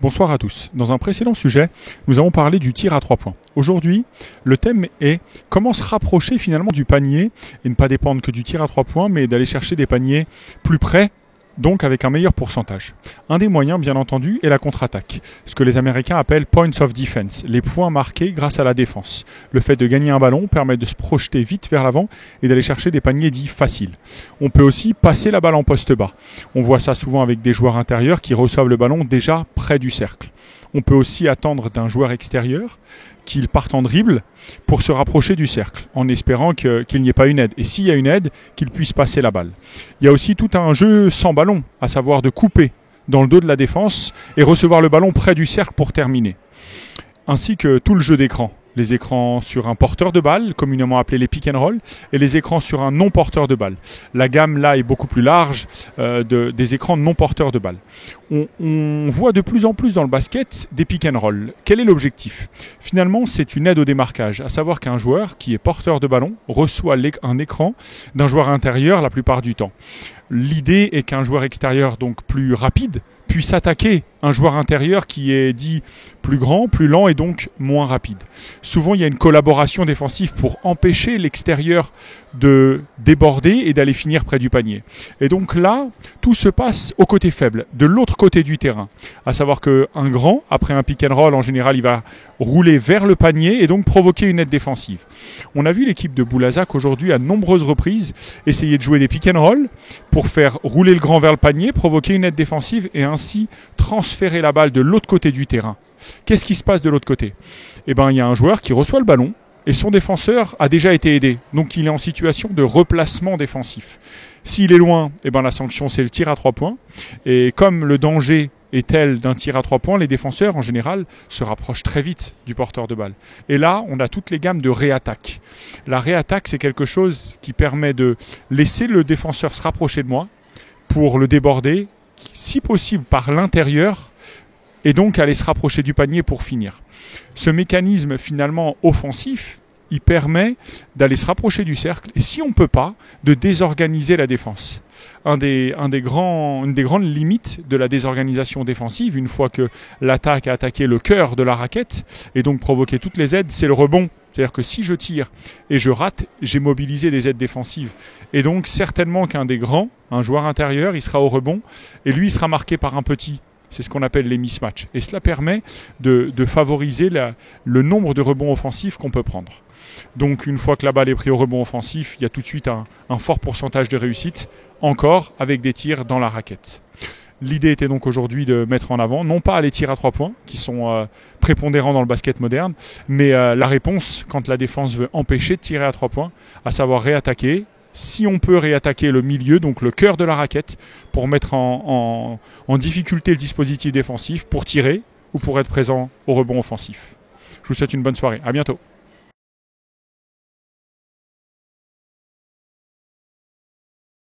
Bonsoir à tous. Dans un précédent sujet, nous avons parlé du tir à 3 points. Aujourd'hui, le thème est comment se rapprocher finalement du panier et ne pas dépendre que du tir à 3 points, mais d'aller chercher des paniers plus près, donc avec un meilleur pourcentage. Un des moyens, bien entendu, est la contre-attaque, ce que les Américains appellent points of defense, les points marqués grâce à la défense. Le fait de gagner un ballon permet de se projeter vite vers l'avant et d'aller chercher des paniers dits faciles. On peut aussi passer la balle en poste bas. On voit ça souvent avec des joueurs intérieurs qui reçoivent le ballon déjà près du cercle. On peut aussi attendre d'un joueur extérieur qu'il parte en dribble pour se rapprocher du cercle, en espérant qu'il n'y ait pas une aide. Et s'il y a une aide, qu'il puisse passer la balle. Il y a aussi tout un jeu sans ballon, à savoir de couper dans le dos de la défense et recevoir le ballon près du cercle pour terminer. Ainsi que tout le jeu d'écran. Les écrans sur un porteur de balle, communément appelés les pick and roll, et les écrans sur un non-porteur de balle. La gamme là est beaucoup plus large des écrans non porteurs de balle. On voit de plus en plus dans le basket des pick and roll. Quel est l'objectif ? Finalement, c'est une aide au démarquage, à savoir qu'un joueur qui est porteur de ballon reçoit un écran d'un joueur intérieur la plupart du temps. L'idée est qu'un joueur extérieur, donc plus rapide, puisse attaquer un joueur intérieur qui est dit plus grand, plus lent et donc moins rapide. Souvent, il y a une collaboration défensive pour empêcher l'extérieur de déborder et d'aller finir près du panier. Et donc là, tout se passe au côté faible, de l'autre côté du terrain. À savoir qu'un grand, après un pick and roll, en général, il va rouler vers le panier et donc provoquer une aide défensive. On a vu l'équipe de Boulazac aujourd'hui à de nombreuses reprises essayer de jouer des pick and roll pour faire rouler le grand vers le panier, provoquer une aide défensive et ainsi transférer la balle de l'autre côté du terrain. Qu'est-ce qui se passe de l'autre côté ? Eh bien, il y a un joueur qui reçoit le ballon et son défenseur a déjà été aidé. Donc, il est en situation de replacement défensif. S'il est loin, eh bien, la sanction, c'est le tir à 3 points. Et comme le danger est tel d'un tir à 3 points, les défenseurs, en général, se rapprochent très vite du porteur de balle. Et là, on a toutes les gammes de réattaque. La réattaque, c'est quelque chose qui permet de laisser le défenseur se rapprocher de moi pour le déborder, si possible par l'intérieur, et donc aller se rapprocher du panier pour finir. Ce mécanisme finalement offensif, il permet d'aller se rapprocher du cercle et si on ne peut pas, de désorganiser la défense. Une des grandes limites de la désorganisation défensive, une fois que l'attaque a attaqué le cœur de la raquette et donc provoqué toutes les aides, c'est le rebond. C'est-à-dire que si je tire et je rate, j'ai mobilisé des aides défensives. Et donc certainement qu'un des grands, un joueur intérieur, il sera au rebond et lui il sera marqué par un petit. C'est ce qu'on appelle les mismatchs. Et cela permet de favoriser le nombre de rebonds offensifs qu'on peut prendre. Donc une fois que la balle est prise au rebond offensif, il y a tout de suite un fort pourcentage de réussite, encore avec des tirs dans la raquette. L'idée était donc aujourd'hui de mettre en avant, non pas les tirs à 3 points, qui sont prépondérants dans le basket moderne, mais la réponse quand la défense veut empêcher de tirer à 3 points, à savoir réattaquer. Si on peut réattaquer le milieu, donc le cœur de la raquette, pour mettre en difficulté le dispositif défensif, pour tirer ou pour être présent au rebond offensif. Je vous souhaite une bonne soirée. À bientôt.